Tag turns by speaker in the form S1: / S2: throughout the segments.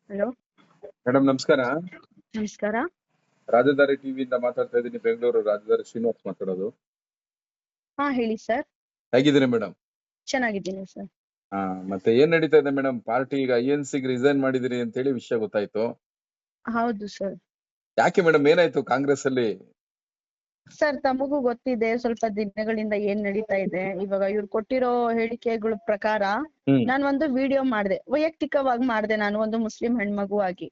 S1: Hello,
S2: madam ನಮಸ್ಕಾರ.
S1: ನಮಸ್ಕಾರ.
S2: ರಾಜಧಾನಿ ಟಿವಿಯಿಂದ ಮಾತಾಡ್ತಾ ಇದ್ದೀನಿ. ಬೆಂಗಳೂರು ರಾಜಧಾನಿ ಶ್ರೀನಿವಾಸ್ ಮಾತಾಡೋದು.
S1: ಹೇಳಿ ಸರ್.
S2: ಹೇಗಿದ್ದೀರಿ ಮೇಡಮ್?
S1: ಚೆನ್ನಾಗಿದ್ದೀನಿ ಸರ್.
S2: ಮತ್ತೆ ಏನ್ ನಡೀತಾ ಇದೆ ಮೇಡಮ್? ಪಾರ್ಟಿ ಈಗ INC ರಿಸೈನ್ ಮಾಡಿದಿರಿ ಅಂತ ಹೇಳಿ ವಿಷಯ ಗೊತ್ತಾಯ್ತು.
S1: ಹೌದು ಸರ್.
S2: ಯಾಕೆ ಮೇಡಮ್, ಏನಾಯ್ತು ಕಾಂಗ್ರೆಸ್ ಅಲ್ಲಿ?
S1: ಸರ್, ತಮಗೂ ಗೊತ್ತಿದೆ ಸ್ವಲ್ಪ ದಿನಗಳಿಂದ ಏನ್ ನಡೀತಾ ಇದೆ. ಇವಾಗ ಇವ್ರು ಕೊಟ್ಟಿರೋ ಹೇಳಿಕೆಗಳ ಪ್ರಕಾರ ನಾನು ಒಂದು ವಿಡಿಯೋ ಮಾಡಿದೆ, ವೈಯಕ್ತಿಕವಾಗಿ ಮಾಡಿದೆ. ನಾನು ಒಂದು ಮುಸ್ಲಿಂ ಹೆಣ್ಮಗು ಆಗಿ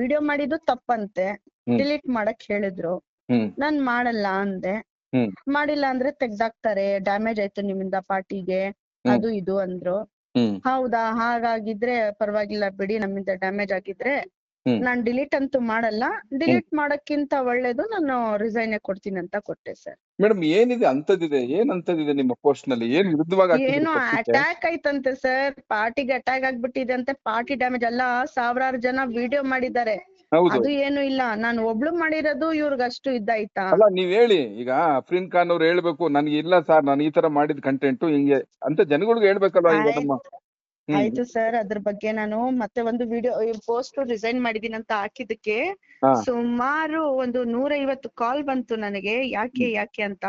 S1: ವಿಡಿಯೋ ಮಾಡಿದ್ದು ತಪ್ಪಂತೆ, ಡಿಲೀಟ್ ಮಾಡಕ್ ಹೇಳಿದ್ರು. ನಾನ್ ಮಾಡಲ್ಲ ಅಂದೆ. ಮಾಡಿಲ್ಲ ಅಂದ್ರೆ ತೆಗ್ದಾಕ್ತಾರೆ, ಡ್ಯಾಮೇಜ್ ಆಯ್ತು ನಿಮ್ಮಿಂದ ಪಾರ್ಟಿಗೆ, ಅದು ಇದು ಅಂದ್ರು. ಹೌದಾ, ಹಾಗಾಗಿದ್ರೆ ಪರವಾಗಿಲ್ಲ ಬಿಡಿ, ನಮ್ಮಿಂದ ಡ್ಯಾಮೇಜ್ ಆಗಿದ್ರೆ ನಾನ್ ಡಿಲೀಟ್ ಅಂತೂ ಮಾಡಲ್ಲ. ಡಿಲೀಟ್ ಮಾಡಕ್ಕಿಂತ ಒಳ್ಳೇದು ನಾನು ರಿಸೈನ್ ಕೊಡ್ತೀನಿ ಅಂತ ಕೊಟ್ಟೆ ಸರ್.
S2: ಮೇಡಮ್ ಏನಿದೆ ಅಂತದಿದೆ? ಏನ್ ಅಂತದಿದೆ ನಿಮ್ಮ ಪೋಸ್ಟ್ ನಲ್ಲಿ? ಏನ್ ವಿರುದ್ಧವಾಗಿ
S1: ಏನೋ ಅಟ್ಯಾಕ್ ಆಯ್ತಂತೆ ಸರ್, ಪಾರ್ಟಿಗೆ ಅಟ್ಯಾಕ್ ಆಗ್ಬಿಟ್ಟಿದೆ ಅಂತೆ. ಪಾರ್ಟಿ ಡ್ಯಾಮೇಜ್ ಅಲ್ಲ, ಸಾವಿರಾರು ಜನ ವಿಡಿಯೋ ಮಾಡಿದ್ದಾರೆ. ಅದು ಏನು ಇಲ್ಲ, ನಾನು ಒಬ್ಳು ಮಾಡಿರೋದು ಇವ್ರಿಗಷ್ಟು ಇದ್ದಾಯ್ತಾ?
S2: ಅಲ್ಲ, ನೀವ್ ಹೇಳಿ. ಈಗ ಅಫ್ರೀನ್ ಖಾನ್ ಅವ್ರು ಹೇಳ್ಬೇಕು, ನನ್ಗೆ ಇಲ್ಲ ಸರ್, ನಾನು ಈ ತರ ಮಾಡಿದ ಕಂಟೆಂಟ್ ಹಿಂಗೆ ಅಂತ ಜನಗಳಿಗೆ ಹೇಳ್ಬೇಕಲ್ವಾ? ಈಗ ನಮ್ಮ
S1: ಆಯ್ತು ಸರ್, ಅದ್ರ ಬಗ್ಗೆ ನಾನು ಮತ್ತೆ ಒಂದು ವಿಡಿಯೋ ಪೋಸ್ಟ್ ರಿಸೈನ್ ಮಾಡಿದೀನಿ ಅಂತ ಹಾಕಿದಕ್ಕೆ ಸುಮಾರು ಒಂದು 150 ಕಾಲ್ ಬಂತು ನನಗೆ. ಯಾಕೆ ಅಂತ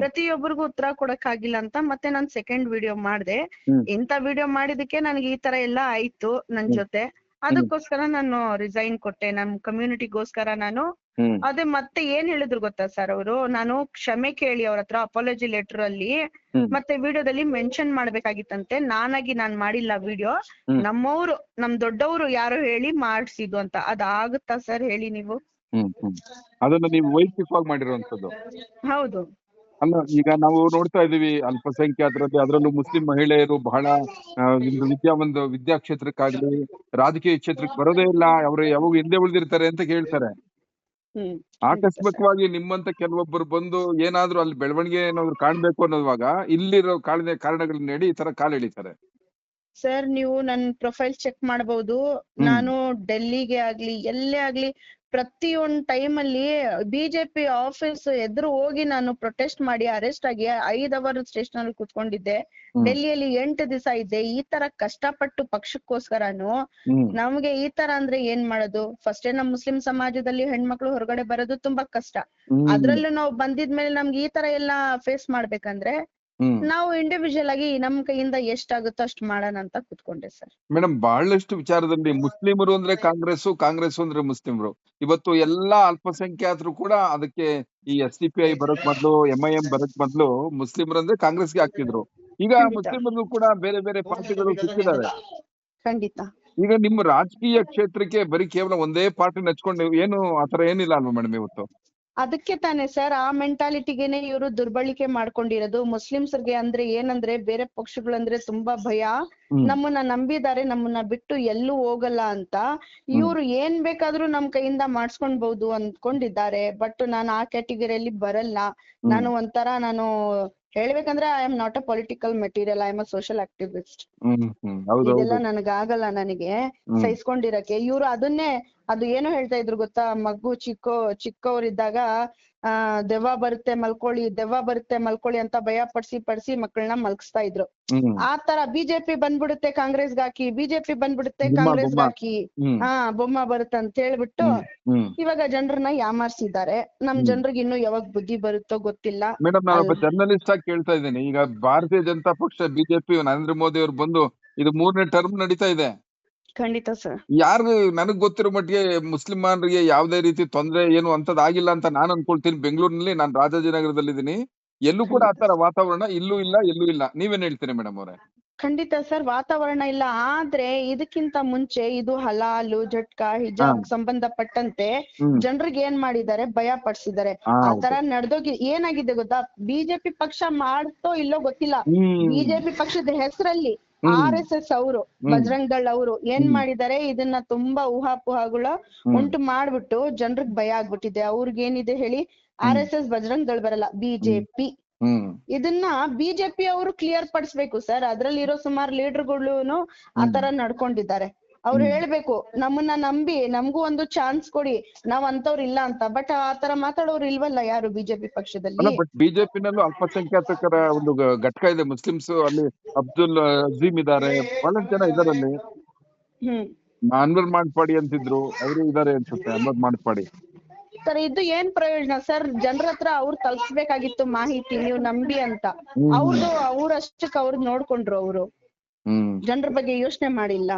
S1: ಪ್ರತಿಯೊಬ್ಬರಿಗೂ ಉತ್ತರ ಕೊಡಕ್ ಆಗಿಲ್ಲ ಅಂತ ಮತ್ತೆ ನಾನ್ ಸೆಕೆಂಡ್ ವಿಡಿಯೋ ಮಾಡ್ದೆ. ಇಂತ ವಿಡಿಯೋ ಮಾಡಿದಕ್ಕೆ ನನಗೆ ಈ ತರ ಎಲ್ಲ ಆಯ್ತು ನನ್ ಜೊತೆ. ಅದಕ್ಕೋಸ್ಕರ ನಾನು ರಿಸೈನ್ ಕೊಟ್ಟೆ, ನಮ್ ಕಮ್ಯುನಿಟಿಗೋಸ್ಕರ ನಾನು. ಅದೇ ಮತ್ತೆ ಏನ್ ಹೇಳಿದ್ರು ಗೊತ್ತಾ ಸರ್ ಅವರು, ನಾನು ಕ್ಷಮೆ ಕೇಳಿ ಅವ್ರ ಹತ್ರ ಅಪಾಲಜಿ ಲೆಟರ್ ಅಲ್ಲಿ ಮತ್ತೆ ವಿಡಿಯೋದಲ್ಲಿ ಮೆನ್ಷನ್ ಮಾಡ್ಬೇಕಾಗಿತ್ತಂತೆ. ನಾನ್ ಮಾಡಿಲ್ಲ ವಿಡಿಯೋ, ನಮ್ಮವ್ರು ನಮ್ ದೊಡ್ಡವರು ಯಾರೋ ಹೇಳಿ ಮಾಡ್ಸಿದ್ದು ಅಂತ. ಅದಾಗುತ್ತಾ ಸರ್ ಹೇಳಿ ನೀವು?
S2: ಅದನ್ನ ನೀವು ವೈಯಕ್ತಿಕವಾಗಿ ಮಾಡಿರುವಂತದ್ದು?
S1: ಹೌದು.
S2: ಅಲ್ಲ, ಈಗ ನಾವು ನೋಡ್ತಾ ಇದೀವಿ ಅಲ್ಪಸಂಖ್ಯಾತರಲ್ಲಿ, ಅದರಲ್ಲೂ ಮುಸ್ಲಿಂ ಮಹಿಳೆಯರು ಬಹಳ ವಿದ್ಯಾ ಕ್ಷೇತ್ರಕ್ಕಾಗ್ಲಿ ರಾಜಕೀಯ ಕ್ಷೇತ್ರಕ್ಕೆ ಬರೋದೇ ಇಲ್ಲ, ಅವರು ಯಾವಾಗ ಹಿಂದೆ ಉಳಿದಿರ್ತಾರೆ ಅಂತ ಕೇಳ್ತಾರೆ. ಆಕಸ್ಮಿಕವಾಗಿ ನಿಮ್ಮಂತ ಕೆಲವೊಬ್ಬರು ಬಂದು ಏನಾದ್ರೂ ಅಲ್ಲಿ ಬೆಳವಣಿಗೆ ಏನಾದ್ರು ಕಾಣ್ಬೇಕು ಅನ್ನೋವಾಗ ಇಲ್ಲಿರೋ ಕಾರಣಗಳನ್ನ ಹೇಳಿ ಈ ತರ ಕಾಲ್ ಎಳಿತಾರೆ.
S1: ಸರ್, ನೀವು ನನ್ ಪ್ರೊಫೈಲ್ ಚೆಕ್ ಮಾಡಬಹುದು. ನಾನು ಡೆಲ್ಲಿಗೆ ಆಗ್ಲಿ ಎಲ್ಲೇ ಆಗ್ಲಿ ಪ್ರತಿಯೊಂದ್ ಟೈಮ್ ಅಲ್ಲಿ ಬಿಜೆಪಿ ಆಫೀಸ್ ಎದುರು ಹೋಗಿ ನಾನು ಪ್ರೊಟೆಸ್ಟ್ ಮಾಡಿ ಅರೆಸ್ಟ್ ಆಗಿ 5 ಅವರ್ ಸ್ಟೇಷನ್ ಅಲ್ಲಿ ಕುತ್ಕೊಂಡಿದ್ದೆ. ಡೆಲ್ಲಿಯಲ್ಲಿ 8 ದಿವಸ ಇದ್ದೆ. ಈ ತರ ಕಷ್ಟಪಟ್ಟು ಪಕ್ಷಕ್ಕೋಸ್ಕರನು ನಮ್ಗೆ ಈ ತರ ಅಂದ್ರೆ ಏನ್ ಮಾಡೋದು? ಫಸ್ಟ್ ನಮ್ ಮುಸ್ಲಿಂ ಸಮಾಜದಲ್ಲಿ ಹೆಣ್ಮಕ್ಳು ಹೊರಗಡೆ ಬರೋದು ತುಂಬಾ ಕಷ್ಟ. ಅದ್ರಲ್ಲೂ ನಾವು ಬಂದಿದ್ಮೇಲೆ ನಮ್ಗೆ ಈ ತರ ಎಲ್ಲಾ ಫೇಸ್ ಮಾಡ್ಬೇಕಂದ್ರೆ ನಾವು ಇಂಡಿವಿಜುವಲ್ ಆಗಿ ನಮ್ ಕೈಯಿಂದ ಎಷ್ಟಾಗುತ್ತೋ ಅಷ್ಟು ಮಾಡೋಣ ಅಂತ ಕುತ್ಕೊಂಡೆ ಸರ್.
S2: ಮೇಡಮ್, ಬಹಳಷ್ಟು ವಿಚಾರದಲ್ಲಿ ಮುಸ್ಲಿಮರು ಅಂದ್ರೆ ಕಾಂಗ್ರೆಸ್ ಅಂದ್ರೆ ಮುಸ್ಲಿಮರು. ಇವತ್ತು ಎಲ್ಲಾ ಅಲ್ಪಸಂಖ್ಯಾತರು ಕೂಡ ಅದಕ್ಕೆ ಈ SDPI ಬರೋಕ್ ಮೊದ್ಲು, MIM ಬರೋಕ್ ಮೊದ್ಲು ಮುಸ್ಲಿಮರು ಅಂದ್ರೆ ಕಾಂಗ್ರೆಸ್ಗೆ ಹಾಕ್ತಿದ್ರು. ಈಗ ಮುಸ್ಲಿಮರಿಗೂ ಕೂಡ ಬೇರೆ ಬೇರೆ ಪಾರ್ಟಿಗಳು ಸಿಕ್ಕಿದಾವೆ.
S1: ಖಂಡಿತ.
S2: ಈಗ ನಿಮ್ಮ ರಾಜಕೀಯ ಕ್ಷೇತ್ರಕ್ಕೆ ಬರೀ ಕೇವಲ ಒಂದೇ ಪಾರ್ಟಿ ನಚ್ಕೊಂಡು ಏನು ಆತರ ಏನಿಲ್ಲ ಅಲ್ವಾ ಮೇಡಮ್ ಇವತ್ತು?
S1: ಅದಕ್ಕೆ ತಾನೇ ಸರ್, ಆ ಮೆಂಟಾಲಿಟಿಗೆನೆ ಇವರು ದುರ್ಬಳಕೆ ಮಾಡ್ಕೊಂಡಿರೋದು. ಮುಸ್ಲಿಮ್ಸ್ಗೆ ಅಂದ್ರೆ ಏನಂದ್ರೆ ಬೇರೆ ಪಕ್ಷಗಳಂದ್ರೆ ತುಂಬಾ ಭಯ. ನಮ್ಮನ್ನ ನಂಬಿದ್ದಾರೆ, ನಮ್ಮನ್ನ ಬಿಟ್ಟು ಎಲ್ಲೂ ಹೋಗಲ್ಲ ಅಂತ. ಇವ್ರು ಏನ್ ಬೇಕಾದ್ರೂ ನಮ್ ಕೈಯಿಂದ ಮಾಡ್ಸ್ಕೊಂಡ್ಬಹುದು ಅಂದ್ಕೊಂಡಿದ್ದಾರೆ. ಬಟ್ ನಾನು ಆ ಕ್ಯಾಟಗರಿಯಲ್ಲಿ ಬರಲ್ಲ. ನಾನು ಒಂಥರ ಹೇಳ್ಬೇಕಂದ್ರೆ I am not a political material, I am a social activist. ಇದೆಲ್ಲ ನನಗಾಗಲ್ಲ, ನನಗೆ ಸಹಿಸ್ಕೊಂಡಿರಕ್ಕೆ. ಇವ್ರು ಅದನ್ನೇ ಅದು ಏನು ಹೇಳ್ತಾ ಇದ್ರು ಗೊತ್ತಾ? ಮಗು ಚಿಕ್ಕವರಿದ್ದಾಗ ದೆವ್ವ ಬರುತ್ತೆ ಮಲ್ಕೊಳ್ಳಿ ಅಂತ ಭಯ ಪಡಿಸಿ ಮಕ್ಕಳನ್ನ ಮಲ್ಗಿಸ್ತಾ ಇದ್ರು. ಆ ತರ ಬಿಜೆಪಿ ಬಂದ್ಬಿಡುತ್ತೆ ಕಾಂಗ್ರೆಸ್ಗೆ ಹಾಕಿ, ಬಿಜೆಪಿ ಬಂದ್ಬಿಡುತ್ತೆ ಕಾಂಗ್ರೆಸ್ಗೆ ಹಾಕಿ, ಬೊಮ್ಮ ಬರುತ್ತೆ ಅಂತ ಹೇಳ್ಬಿಟ್ಟು ಇವಾಗ ಜನರನ್ನ ಯಾಮಾರ್ಸಿದ್ದಾರೆ. ನಮ್ ಜನರಿಗೆ ಇನ್ನು ಯಾವಾಗ ಬುದ್ಧಿ ಬರುತ್ತೋ ಗೊತ್ತಿಲ್ಲ.
S2: ಮೇಡಮ್, ನಾನೊಬ್ಬ ಜರ್ನಲಿಸ್ಟ್ ಆಗಿ ಕೇಳ್ತಾ ಇದ್ದೀನಿ. ಈಗ ಭಾರತೀಯ ಜನತಾ ಪಕ್ಷ ಬಿಜೆಪಿ ನರೇಂದ್ರ ಮೋದಿ ಅವರು ಬಂದು ಇದು 3ನೇ ಟರ್ಮ್ ನಡೀತಾ ಇದೆ.
S1: ಖಂಡಿತ ಸರ್.
S2: ಯಾರು ನನಗ್ ಗೊತ್ತಿರೋ ಮಟ್ಟಿಗೆ ಮುಸ್ಲಿಮರಿಗೆ ಯಾವುದೇ ರೀತಿ ತೊಂದ್ರೆ ಏನು ಅಂತದ್ ಆಗಿಲ್ಲ ಅಂತ ನಾನು ಅನ್ಕೊಳ್ತೀನಿ. ಬೆಂಗಳೂರಿನಲ್ಲಿ ನಾನು ರಾಜಾಜಿನಗರದಲ್ಲಿ ಇದ್ದೀನಿ, ಎಲ್ಲೂ ಕೂಡ ಆತರ ವಾತಾವರಣ ಎಲ್ಲೂ ಇಲ್ಲ. ನೀವೇನ್ ಹೇಳ್ತೀರಿ ಮೇಡಮ್ ಅವರೇ?
S1: ಖಂಡಿತ ಸರ್, ವಾತಾವರಣ ಇಲ್ಲ. ಆದ್ರೆ ಇದಕ್ಕಿಂತ ಮುಂಚೆ ಇದು ಹಲಾಲು, ಜಟ್ಕಾ, ಹಿಜಾಬ್ ಸಂಬಂಧಪಟ್ಟಂತೆ ಜನರಿಗೆ ಏನ್ ಮಾಡಿದ್ದಾರೆ? ಭಯ ಪಡಿಸಿದ್ದಾರೆ. ಆ ತರ ನಡೆದೋಗಿ ಏನಾಗಿದೆ ಗೊತ್ತಾ? ಬಿಜೆಪಿ ಪಕ್ಷ ಮಾಡ್ತೋ ಇಲ್ಲೋ ಗೊತ್ತಿಲ್ಲ. ಬಿಜೆಪಿ ಪಕ್ಷದ ಹೆಸರಲ್ಲಿ RSS ಅವರು, ಬಜರಂಗ್ ದಳ್ ಅವರು ಏನ್ ಮಾಡಿದ್ದಾರೆ? ಇದನ್ನ ತುಂಬಾ ಊಹಾಪೋಹಗಳು ಉಂಟು ಮಾಡ್ಬಿಟ್ಟು ಜನರಿಗೆ ಭಯ ಆಗ್ಬಿಟ್ಟಿದೆ. ಅವ್ರಿಗೇನಿದೆ ಹೇಳಿ? RSS ಬಜರಂಗ್ ದಳ್ ಬರಲ್ಲ, ಬಿಜೆಪಿ. ಇದನ್ನ ಬಿಜೆಪಿ ಅವರು ಕ್ಲಿಯರ್ ಪಡಿಸ್ಬೇಕು ಸರ್. ಅದ್ರಲ್ಲಿರೋ ಸುಮಾರು ಲೀಡರ್ಗಳು ಆತರ ನಡ್ಕೊಂಡಿದ್ದಾರೆ. ಅವ್ರು ಹೇಳ್ಬೇಕು, ನಮ್ಮನ್ನ ನಂಬಿ ನಮಗೂ ಒಂದು ಚಾನ್ಸ್ ಕೊಡಿ, ನಾವ್ ಅಂತವ್ರು ಇಲ್ಲ ಅಂತ. ಬಟ್ ಆತರ ಮಾತಾಡೋರು ಇಲ್ವಲ್ಲ ಯಾರು ಬಿಜೆಪಿ ಪಕ್ಷದಲ್ಲಿ.
S2: ಬಿಜೆಪಿನಲ್ಲೂ ಅಲ್ಪಸಂಖ್ಯಾತರ ಒಂದು ಘಟಕ ಇದೆ. ಮುಸ್ಲಿಮ್ಸ್ ಅಲ್ಲಿ ಅಬ್ದುಲ್ ಅಜೀಮ್ ಇದಾರೆ, ಬಹಳಷ್ಟು ಜನ ಇದಾರೆ ಅಲ್ಲಿ. ಅನ್ವರ್ ಮಾಡ್ಪಾಡಿ ಅಂತಿದ್ರು, ಅವರು ಇದಾರೆ ಅನ್ಸುತ್ತೆ ಅನ್ವರ್ ಮಾಡ್ಪಾಡಿ.
S1: ಸರ್ ಇದು ಏನ್ ಪ್ರಯೋಜನ ಸರ್? ಜನರ ಹತ್ರ ಅವ್ರು ತಲುಪಿಸ್ಬೇಕಾಗಿತ್ತು ಮಾಹಿತಿ, ನೀವು ನಂಬಿ ಅಂತ. ಅವ್ರಷ್ಟಕ್ಕೆ ಅವ್ರು ನೋಡ್ಕೊಂಡ್ರು, ಅವರು ಜನರ ಬಗ್ಗೆ ಯೋಚನೆ ಮಾಡಿಲ್ಲ.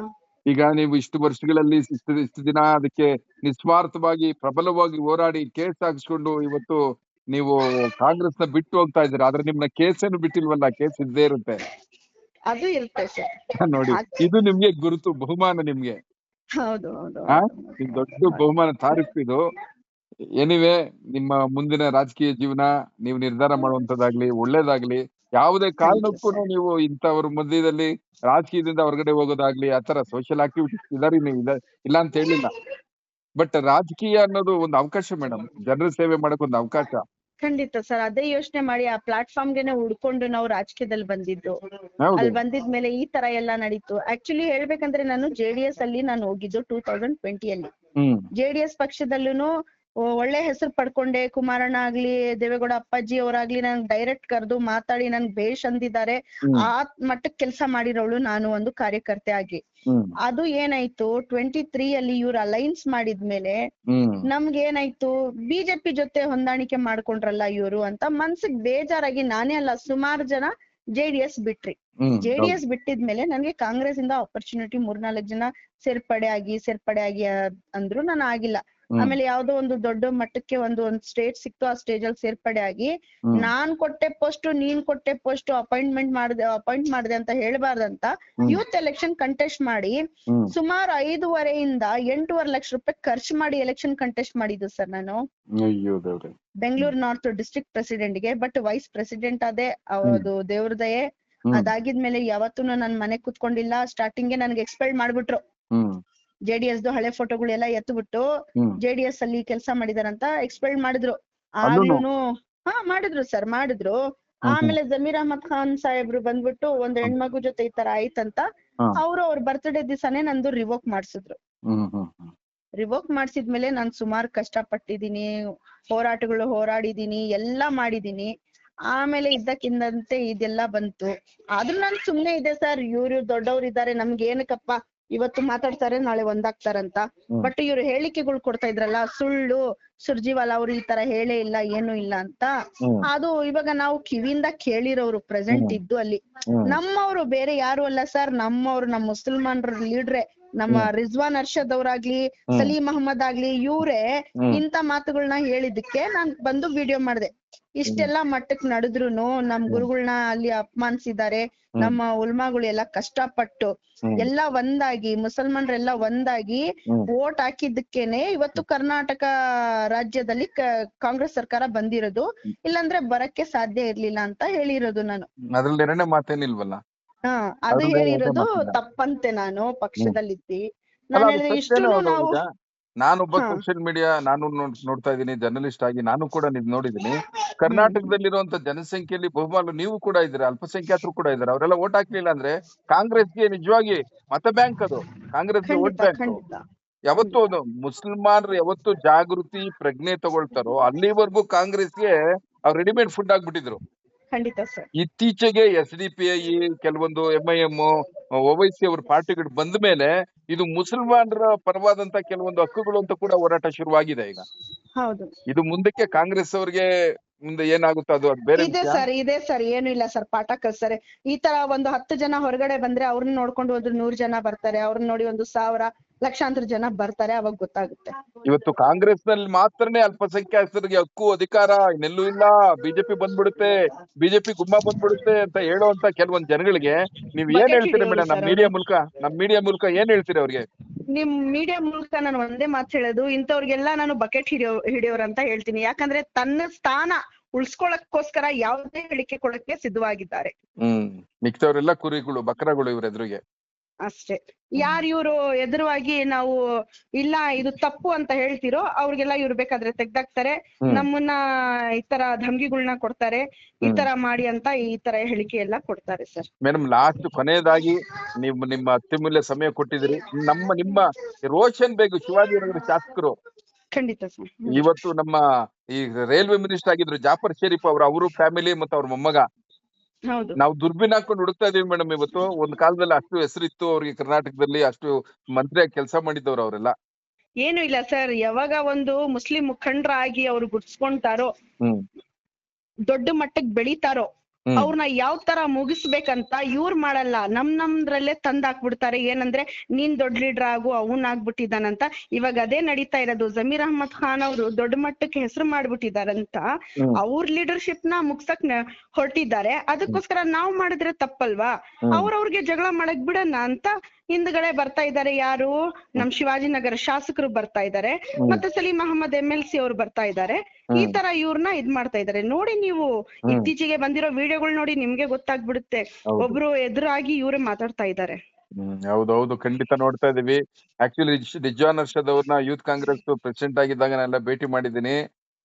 S2: ಈಗ ನೀವು ಇಷ್ಟು ವರ್ಷಗಳಲ್ಲಿ ಇಷ್ಟು ದಿನ ಅದಕ್ಕೆ ನಿಸ್ವಾರ್ಥವಾಗಿ ಪ್ರಬಲವಾಗಿ ಹೋರಾಡಿ ಕೇಸ್ ಹಾಕಿಸ್ಕೊಂಡು ಇವತ್ತು ನೀವು ಕಾಂಗ್ರೆಸ್ ನ ಬಿಟ್ಟು ಹೋಗ್ತಾ ಇದ್ದೀರಾ. ಆದ್ರೆ ನಿಮ್ನ ಕೇಸೇನು ಬಿಟ್ಟಿಲ್ವಲ್ಲ, ಕೇಸ್ ಇದ್ದೇ ಇರುತ್ತೆ.
S1: ಅದು ಇರುತ್ತೆ ಸರ್.
S2: ನೋಡಿ, ಇದು ನಿಮ್ಗೆ ಗುರುತು, ಬಹುಮಾನ ನಿಮ್ಗೆ.
S1: ಹೌದು
S2: ನಿಮ್ ದೊಡ್ಡ ಬಹುಮಾನ, ತಾರೀಫ್ ಇದು. ಎನಿವೆ, ನಿಮ್ಮ ಮುಂದಿನ ರಾಜಕೀಯ ಜೀವನ ನೀವು ನಿರ್ಧಾರ ಮಾಡುವಂತದ್ದಾಗ್ಲಿ, ಒಳ್ಳೇದಾಗ್ಲಿ. ಯಾವುದೇ ಕಾರಣಕ್ಕೂ ನೀವು ಇಂಥವ್ರ ಮಧ್ಯದಲ್ಲಿ ರಾಜಕೀಯದಿಂದ ಹೊರಗಡೆ ಹೋಗೋದಾಗ್ಲಿ, ಆತರ ಸೋಷಿಯಲ್ ಆಕ್ಟಿವಿಟೀಸ್ ಇದಾರೆ, ಇಲ್ಲ ಅಂತ ಹೇಳಿಲ್ಲ. ಬಟ್ ರಾಜಕೀಯ ಅನ್ನೋದು ಒಂದು ಅವಕಾಶ ಮೇಡಮ್, ಜನರ ಸೇವೆ ಮಾಡಕ್ ಒಂದು ಅವಕಾಶ.
S1: ಖಂಡಿತ ಸರ್, ಅದೇ ಯೋಚನೆ ಮಾಡಿ ಆ ಪ್ಲಾಟ್ಫಾರ್ಮ್ ಗೆನೆ ಹುಡ್ಕೊಂಡು ನಾವು ರಾಜಕೀಯದಲ್ಲಿ ಬಂದಿದ್ದು. ಅಲ್ಲಿ ಬಂದಿದ್ಮೇಲೆ ಈ ತರ ಎಲ್ಲಾ ನಡೀತು. ಆಕ್ಚುಲಿ ಹೇಳ್ಬೇಕಂದ್ರೆ ನಾನು JDS ಅಲ್ಲಿ ನಾನು ಹೋಗಿದ್ದು 2020 ಅಲ್ಲಿ. JDS ಪಕ್ಷದಲ್ಲೂ ಒಳ್ಳೆ ಹೆಸರು ಪಡ್ಕೊಂಡೆ. ಕುಮಾರಣ್ಣ ಆಗ್ಲಿ, ದೇವೇಗೌಡ ಅಪ್ಪಾಜಿ ಅವರಾಗ್ಲಿ ನನ್ಗೆ ಡೈರೆಕ್ಟ್ ಕರೆದು ಮಾತಾಡಿ ನನ್ಗೆ ಬೇಷ್ ಅಂದಿದ್ದಾರೆ. ಆ ಮಟ್ಟಕ್ಕೆ ಕೆಲಸ ಮಾಡಿರೋಳು ನಾನು ಒಂದು ಕಾರ್ಯಕರ್ತೆ ಆಗಿ. ಅದು ಏನಾಯ್ತು 23 ಅಲ್ಲಿ ಇವ್ರು ಅಲೈನ್ಸ್ ಮಾಡಿದ್ಮೇಲೆ ನಮ್ಗೆ ಏನಾಯ್ತು, ಬಿಜೆಪಿ ಜೊತೆ ಹೊಂದಾಣಿಕೆ ಮಾಡ್ಕೊಂಡ್ರಲ್ಲ ಇವ್ರು ಅಂತ ಮನ್ಸಿಗೆ ಬೇಜಾರಾಗಿ ನಾನೇ ಅಲ್ಲ ಸುಮಾರು ಜನ JDS ಬಿಟ್ರಿ. JDS ಬಿಟ್ಟಿದ್ಮೇಲೆ ನನ್ಗೆ ಕಾಂಗ್ರೆಸ್ ಇಂದ ಆಪರ್ಚುನಿಟಿ 3-4 ಜನ ಸೇರ್ಪಡೆ ಆಗಿ ಅಂದ್ರು, ನಾನು ಆಗಿಲ್ಲ. ಆಮೇಲೆ ಯಾವ್ದೋ ಒಂದು ದೊಡ್ಡ ಮಟ್ಟಕ್ಕೆ ಒಂದು ಸ್ಟೇಟ್ ಸಿಕ್ತು, ಆ ಸ್ಟೇಜ್ ಅಲ್ಲಿ ಸೇರ್ಪಡೆ ಆಗಿ ನಾನ್ ಕೊಟ್ಟೆ ಪೋಸ್ಟ್, ನೀನ್ ಕೊಟ್ಟೆ ಪೋಸ್ಟ್, ಅಪಾಯಿಂಟ್ ಮಾಡಿದೆ ಅಂತ ಹೇಳ್ಬಾರ್ದಂತ ಯೂತ್ ಎಲೆಕ್ಷನ್ ಕಂಟೆಸ್ಟ್ ಮಾಡಿ ಸುಮಾರು 5.5 8.5 ಲಕ್ಷ ರೂಪಾಯಿ ಖರ್ಚು ಮಾಡಿ ಎಲೆಕ್ಷನ್ ಕಂಟೆಸ್ಟ್ ಮಾಡಿದ್ದು ಸರ್ ನಾನು. ಬೆಂಗಳೂರು ನಾರ್ತ್ ಡಿಸ್ಟ್ರಿಕ್ಟ್ ಪ್ರೆಸಿಡೆಂಟ್ ಗೆ. ಬಟ್ ವೈಸ್ ಪ್ರೆಸಿಡೆಂಟ್ ಅದೇ, ಅದು ದೇವ್ರ ದಯೆ. ಅದಾಗಿದ್ಮೇಲೆ ಯಾವತ್ತೂ ನನ್ ಮನೆ ಕುತ್ಕೊಂಡಿಲ್ಲ. ಸ್ಟಾರ್ಟಿಂಗ್ ನನ್ಗೆ ಎಕ್ಸ್ಪೆಲ್ ಮಾಡ್ಬಿಟ್ರು. JDS ಹಳೆ ಫೋಟೋಗಳೆಲ್ಲ ಎತ್ಬಿಟ್ಟು JDS ಅಲ್ಲಿ ಕೆಲಸ ಮಾಡಿದಾರಂತ ಎಕ್ಸ್ಪೆಲ್ ಮಾಡಿದ್ರು. ಆಗ್ಲೂನು ಮಾಡಿದ್ರು ಸರ್, ಮಾಡಿದ್ರು. ಆಮೇಲೆ ಜಮೀರ್ ಅಹಮದ್ ಖಾನ್ ಸಾಹೇಬ್ರು ಬಂದ್ಬಿಟ್ಟು ಒಂದ್ ಹೆಣ್ಮಗು ಜೊತೆ ಈ ತರ ಆಯ್ತಂತ ಅವ್ರ ಬರ್ತ್ಡೇ ದಿವಸನೇ ನಂದು ರಿವೋಕ್ ಮಾಡ್ಸಿದ್ರು. ರಿವೋಕ್ ಮಾಡ್ಸಿದ್ಮೇಲೆ ನಾನ್ ಸುಮಾರು ಕಷ್ಟ ಪಟ್ಟಿದೀನಿ, ಹೋರಾಡಿದೀನಿ, ಎಲ್ಲಾ ಮಾಡಿದೀನಿ. ಆಮೇಲೆ ಇದ್ದಕ್ಕಿಂದಂತೆ ಇದೆಲ್ಲ ಬಂತು. ಆದ್ರೂ ನಾನ್ ಸುಮ್ನೆ ಇದೆ ಸರ್. ಇವ್ರು ದೊಡ್ಡವ್ರು ಇದಾರೆ, ನಮ್ಗೆ ಏನಕ್ಕಪ್ಪ ಇವತ್ತು ಮಾತಾಡ್ತಾರೆ ನಾಳೆ ಒಂದಾಗ್ತಾರಂತ. ಬಟ್ ಇವ್ರು ಹೇಳಿಕೆಗಳು ಕೊಡ್ತಾ ಇದ್ರಲ್ಲ ಸುಳ್ಳು, ಸುರ್ಜಿವಾಲ ಅವ್ರು ಈ ತರ ಹೇಳೇ ಇಲ್ಲ, ಏನು ಇಲ್ಲ ಅಂತ. ಅದು ಇವಾಗ ನಾವು ಕಿವಿಯಿಂದ ಕೇಳಿರೋರು ಪ್ರೆಸೆಂಟ್ ಇದ್ದು ಅಲ್ಲಿ. ನಮ್ಮವ್ರು ಬೇರೆ ಯಾರು ಅಲ್ಲ ಸರ್, ನಮ್ಮವ್ರು ನಮ್ಮ ಮುಸಲ್ಮಾನ್ರ ಲೀಡ್ರೆ, ನಮ್ಮ ರಿಜ್ವಾನ್ ಅರ್ಷದ್ ಅವ್ರಾಗ್ಲಿ, ಸಲೀಂ ಅಹಮದ್ ಆಗ್ಲಿ, ಇವ್ರೇ ಇಂತ ಮಾತುಗಳನ್ನ ಹೇಳಿದಕ್ಕೆ ನಾನ್ ಬಂದು ವಿಡಿಯೋ ಮಾಡ್ದೆ. ಇಷ್ಟೆಲ್ಲಾ ಮಟ್ಟಕ್ ನಡೆದ್ರುನು ನಮ್ ಗುರುಗಳನ್ನ ಅಲ್ಲಿ ಅಪಮಾನಿಸಿದ್ದಾರೆ. ನಮ್ಮ ಉಲ್ಮಾಗಳು ಎಲ್ಲ ಕಷ್ಟಪಟ್ಟು ಎಲ್ಲ ಒಂದಾಗಿ, ಮುಸಲ್ಮಾನ್ರೆಲ್ಲ ಒಂದಾಗಿ ವೋಟ್ ಹಾಕಿದ್ದಕ್ಕೇನೆ ಇವತ್ತು ಕರ್ನಾಟಕ ರಾಜ್ಯದಲ್ಲಿ ಕಾಂಗ್ರೆಸ್ ಸರ್ಕಾರ ಬಂದಿರೋದು. ಇಲ್ಲಾಂದ್ರೆ ಬರಕ್ಕೆ ಸಾಧ್ಯ ಇರ್ಲಿಲ್ಲ ಅಂತ ಹೇಳಿರೋದು ನಾನು.
S2: ಅದ್ರಲ್ಲಿ ಎರಡನೇ ಮಾತೇನಿಲ್ವಲ್ಲ.
S1: ಅದು ಹೇಳಿರೋದು ತಪ್ಪಂತೆ ನಾನು ಪಕ್ಷದಲ್ಲಿದ್ದಿ. ನಾನು ಹೇಳಿದ್ರೆ ಇಷ್ಟು ನಾವು
S2: ನಾನೊಬ್ಬ ಸೋಷಿಯಲ್ ಮೀಡಿಯಾ ನಾನು ನೋಡ್ತಾ ಇದ್ದೀನಿ, ಜರ್ನಲಿಸ್ಟ್ ಆಗಿ ನಾನು ಕೂಡ ನೋಡಿದೀನಿ. ಕರ್ನಾಟಕದಲ್ಲಿರುವಂತ ಜನಸಂಖ್ಯೆಯಲ್ಲಿ ಬಹುಪಾಲು ನೀವು ಕೂಡ ಇದ್ದೀರಾ, ಅಲ್ಪಸಂಖ್ಯಾತರು ಕೂಡ ಇದ್ದಾರೆ. ಅವರೆಲ್ಲ ವೋಟ್ ಹಾಕ್ಲಿಲ್ಲ ಅಂದ್ರೆ ಕಾಂಗ್ರೆಸ್ಗೆ ನಿಜವಾಗಿ ಮತ ಬ್ಯಾಂಕ್, ಅದು ಕಾಂಗ್ರೆಸ್ಗೆ ವೋಟ್ ಬ್ಯಾಂಕ್. ಯಾವತ್ತು ಅದು ಮುಸಲ್ಮಾನರು ಯಾವತ್ತು ಜಾಗೃತಿ ಪ್ರಜ್ಞೆ ತಗೊಳ್ತಾರೋ ಅಲ್ಲಿವರೆಗೂ ಕಾಂಗ್ರೆಸ್ಗೆ ಅವ್ರು ರೆಡಿಮೇಡ್ ಫುಡ್ ಆಗ್ಬಿಟ್ಟಿದ್ರು.
S1: ಖಂಡಿತ ಸರ್.
S2: ಇತ್ತೀಚೆಗೆ SDPI, ಕೆಲವೊಂದು MIM, OWC ಅವ್ರ ಪಾರ್ಟಿಗಳು ಬಂದ ಮೇಲೆ ಇದು ಮುಸಲ್ಮಾನರ ಪರವಾದಂತ ಕೆಲವೊಂದು ಹಕ್ಕುಗಳು ಅಂತ ಕೂಡ ಹೋರಾಟ ಶುರುವಾಗಿದೆ ಈಗ.
S1: ಹೌದು.
S2: ಇದು ಮುಂದಕ್ಕೆ ಕಾಂಗ್ರೆಸ್ ಅವ್ರಿಗೆ ಮುಂದೆ ಏನಾಗುತ್ತೋ ಅದು ಬೇರೆ
S1: ಇದೆ ಸರ್, ಏನು ಇಲ್ಲ ಸರ್, ಪಾಠ ಕಲ್ಸ್ತಾರೆ. ಈ ತರ ಒಂದು 10 ಜನ ಹೊರಗಡೆ ಬಂದ್ರೆ ಅವ್ರನ್ನ ನೋಡ್ಕೊಂಡು ಹೋದ್ರೆ 100 ಜನ ಬರ್ತಾರೆ, ಅವ್ರನ್ನ ನೋಡಿ 1,000 ಲಕ್ಷಾಂತರ ಜನ ಬರ್ತಾರೆ, ಅವಾಗ ಗೊತ್ತಾಗುತ್ತೆ.
S2: ಇವತ್ತು ಕಾಂಗ್ರೆಸ್ ನಲ್ಲಿ ಮಾತ್ರನೇ ಅಲ್ಪಸಂಖ್ಯಾತರಿಗೆ ಹಕ್ಕು ಅಧಿಕಾರ, ಇನ್ನೆಲ್ಲೂ ಇಲ್ಲ. ಬಿಜೆಪಿ ಬಂದ್ಬಿಡುತ್ತೆ, ಬಿಜೆಪಿ ಗುಮ್ಮ ಬಂದ್ಬಿಡುತ್ತೆ ಅಂತ ಹೇಳುವಂತ ಕೆಲವೊಂದ್ ಜನಗಳಿಗೆ ನೀವ್ ಏನ್ ಹೇಳ್ತೀರಿ ಮೇಡಮ್? ನಮ್ ಮೀಡಿಯಾ ಮೂಲಕ ಏನ್ ಹೇಳ್ತೀರಿ ಅವ್ರಿಗೆ?
S1: ನಿಮ್ ಮೀಡಿಯಾ ಮೂಲಕ ನಾನು ಒಂದೇ ಮಾತು ಹೇಳೋದು, ಇಂಥವ್ರಿಗೆಲ್ಲ ನಾನು ಬಕೆಟ್ ಹಿಡಿಯೋರ್ ಅಂತ ಹೇಳ್ತೀನಿ. ಯಾಕಂದ್ರೆ ತನ್ನ ಸ್ಥಾನ ಉಳ್ಸ್ಕೊಳಕ್ಕೋಸ್ಕರ ಯಾವುದೇ ಹೇಳಿಕೆ ಕೊಡಕ್ಕೆ ಸಿದ್ಧವಾಗಿದ್ದಾರೆ.
S2: ಮಿಕ್ತವರೆಲ್ಲ ಕುರಿಗಳು, ಬಕ್ರಗಳು ಇವ್ರ ಎದುರಿಗೆ
S1: ಅಷ್ಟೇ. ಯಾರು ಇವ್ರು ಎದುರುವಾಗಿ ನಾವು ಇಲ್ಲ ಇದು ತಪ್ಪು ಅಂತ ಹೇಳ್ತಿರೋ ಅವ್ರಿಗೆಲ್ಲ ಇವ್ರು ಬೇಕಾದ್ರೆ ತೆಗ್ದಾಕ್ತಾರೆ, ನಮ್ಮನ್ನ ಈ ತರ ಧಮ್ಗಿಗಳನ್ನ ಕೊಡ್ತಾರೆ, ಈ ತರ ಮಾಡಿ ಅಂತ ಈ ತರ ಹೇಳಿಕೆ ಎಲ್ಲ ಕೊಡ್ತಾರೆ ಸರ್.
S2: ಮೇಡಮ್, ಲಾಸ್ಟ್ ಕೊನೆಯದಾಗಿ ನಿಮ್ಮ ಅತ್ಯಮೂಲ್ಯ ಸಮಯ ಕೊಟ್ಟಿದ್ದೀರಿ. ನಿಮ್ಮ ರೋಷನ್ ಬೇಗ್ ಶಿವಾಜಿನಗರ ಶಾಸಕರು
S1: ಖಂಡಿತ ಸರ್
S2: ಇವತ್ತು ನಮ್ಮ ಈ ರೈಲ್ವೆ ಮಿನಿಸ್ಟರ್ ಆಗಿದ್ರು ಜಾಫರ್ ಶರೀಫ್ ಅವರು ಫ್ಯಾಮಿಲಿ ಮತ್ತು ಅವ್ರ ಮೊಮ್ಮಗ
S1: ಹೌದು.
S2: ನಾವು ದುರ್ಬಿನ್ ಹಾಕೊಂಡು ಹುಡುಕ್ತಾ ಇದೀವಿ ಮೇಡಮ್ ಇವತ್ತು. ಒಂದ್ ಕಾಲದಲ್ಲಿ ಅಷ್ಟು ಹೆಸರಿತ್ತು ಅವ್ರಿಗೆ, ಕರ್ನಾಟಕದಲ್ಲಿ ಅಷ್ಟು ಮಂತ್ರಿಯಾಗಿ ಕೆಲಸ ಮಾಡಿದವ್ರು ಅವರೆಲ್ಲ.
S1: ಏನು ಇಲ್ಲ ಸರ್, ಯಾವಾಗ ಒಂದು ಮುಸ್ಲಿಂ ಮುಖಂಡರಾಗಿ ಅವ್ರು ಗುರ್ಸ್ಕೊಂತಾರೋ,
S2: ಹ್ಮ್
S1: ದೊಡ್ಡ ಮಟ್ಟಕ್ಕೆ ಬೆಳಿತಾರೋ,
S2: ಹ್ಮ್
S1: ಅವ್ರನ್ನ ಯಾವ ತರ ಮುಗಿಸ್ಬೇಕಂತ ಇವ್ರು ಮಾಡಲ್ಲ, ನಮ್ದ್ರಲ್ಲೇ ತಂದ್ ಹಾಕ್ಬಿಡ್ತಾರೆ. ಏನಂದ್ರೆ ನೀನ್ ದೊಡ್ಡ ಲೀಡರ್ ಆಗು, ಅವನ್ ಆಗ್ಬಿಟ್ಟಿದಾನಂತ. ಇವಾಗ ಅದೇ ನಡೀತಾ ಇರೋದು. ಜಮೀರ್ ಅಹ್ಮದ್ ಖಾನ್ ಅವರು ದೊಡ್ಡ ಮಟ್ಟಕ್ಕೆ ಹೆಸರು ಮಾಡ್ಬಿಟ್ಟಿದಾರಂತ
S2: ಹ್ಮ್
S1: ಅವ್ರ ಲೀಡರ್ಶಿಪ್ ನ ಮುಗ್ಸಕ್ ಹೊರಟಿದ್ದಾರೆ. ಅದಕ್ಕೋಸ್ಕರ ನಾವ್ ಮಾಡಿದ್ರೆ ತಪ್ಪಲ್ವಾ?
S2: ಹ್ಮ್
S1: ಅವ್ರವ್ರಿಗೆ ಜಗಳ ಮಾಡಕ್ ಬಿಡಣ ಅಂತ ಹಿಂದ್ಗಡೆ ಬರ್ತಾ ಇದ್ದಾರೆ. ಯಾರು? ನಮ್ ಶಿವಾಜಿನಗರ ಶಾಸಕರು ಬರ್ತಾ ಇದ್ದಾರೆ,
S2: ಹ್ಮ್
S1: ಮತ್ತೆ ಸಲೀಂ ಅಹಮದ್ MLC ಅವ್ರು ಬರ್ತಾ ಇದ್ದಾರೆ. ಈ
S2: ಹ್ಮ್
S1: ತರ ಇವ್ರನ್ನ ಇದ್ ಮಾಡ್ತಾ ಇದ್ದಾರೆ. ನೋಡಿ ನೀವು
S2: ಹ್ಮ್
S1: ಇತ್ತೀಚೆಗೆ ಬಂದಿರೋ ವಿಡಿಯೋಗಳು ನೋಡಿ ನಿಮ್ಗೆ ಗೊತ್ತಾಗ್ಬಿಡುತ್ತೆ.
S2: ಹೌದು.
S1: ಒಬ್ರು ಎದುರಾಗಿ ಇವ್ರೇ ಮಾತಾಡ್ತಾ ಇದ್ದಾರೆ.
S2: ಹೌದೌದು, ಖಂಡಿತ ನೋಡ್ತಾ ಇದೀವಿ. ಆಕ್ಚುಲಿ ರಿಜ್ವಾನ್ ಅರ್ಷದ್ ಅವ್ರನ್ನ ಯೂತ್ ಕಾಂಗ್ರೆಸ್ ಪ್ರೆಸಿಡೆಂಟ್ ಆಗಿದ್ದಾಗ ನಾನೆಲ್ಲ ಭೇಟಿ ಮಾಡಿದ್ದೀನಿ.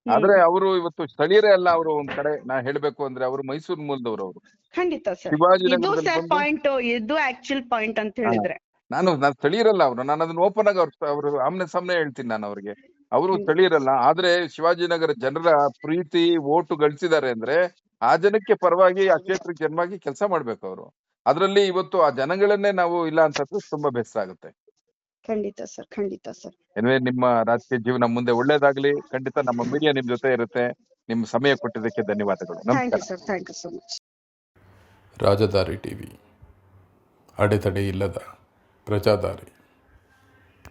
S2: ಆದ್ರೆ ಅವರು ಇವತ್ತು ಸ್ಥಳೀಯರೇ ಅಲ್ಲ. ಅವರು ಒಂದ್ ಕಡೆ ನಾ ಹೇಳ್ಬೇಕು ಅಂದ್ರೆ ಅವರು ಮೈಸೂರು ಮೂಲದವರು. ಅವರು
S1: ಖಂಡಿತ ಸರ್. ಇದು
S2: ಶಿವಾಜಿನಗರದಲ್ಲಿ
S1: ಸರ್
S2: ಬಂದು
S1: ಪಾಯಿಂಟ್, ಇದು ಆಕ್ಚುಲ್ ಪಾಯಿಂಟ್ ಅಂತ ಹೇಳಿದ್ರೆ.
S2: ನಾನು ಸ್ಥಳೀಯರಲ್ಲ ಅವರು. ನಾನು ಅದನ್ನ ಓಪನ್ ಆಗಿ ಅವರು ಆಮ್ನೆ ಸಾಮ್ನೆ ಹೇಳ್ತೀನಿ ನಾನು ಅವ್ರಿಗೆ. ಅವರು ಸ್ಥಳೀಯರಲ್ಲ. ಆದ್ರೆ ಶಿವಾಜಿನಗರ ಜನರ ಪ್ರೀತಿ ಓಟು ಗಳಿಸಿದ್ದಾರೆ ಅಂದ್ರೆ ಆ ಜನಕ್ಕೆ ಪರವಾಗಿ, ಆ ಕ್ಷೇತ್ರಕ್ಕೆ ಜನವಾಗಿ ಕೆಲಸ ಮಾಡ್ಬೇಕು ಅವರು. ಅದ್ರಲ್ಲಿ ಇವತ್ತು ಆ ಜನಗಳನ್ನೇ ನಾವು ಇಲ್ಲ ಅಂತಂದ್ರೆ ತುಂಬಾ ಬೇಸರ ಆಗುತ್ತೆ.
S1: ಖಂಡಿತ ಸರ್, ಖಂಡಿತ ಸರ್.
S2: ಎನಿವೆ, ನಿಮ್ಮ ರಾಜಕೀಯ ಜೀವನ ಮುಂದೆ ಒಳ್ಳೇದಾಗ್ಲಿ. ಖಂಡಿತ ನಮ್ಮ ಮೀಡಿಯಾ ನಿಮ್ ಜೊತೆ ಇರುತ್ತೆ. ನಿಮ್ಮ ಸಮಯ ಕೊಟ್ಟಿದ್ದಕ್ಕೆ ಧನ್ಯವಾದಗಳು.
S1: ಥ್ಯಾಂಕ್ ಯು
S2: ನಮಸ್ಕಾರ.
S1: Sir, thank you so much.
S3: Rajadari TV, ಅಡೆತಡೆ ಇಲ್ಲದ ಪ್ರಜಾದಾರಿ.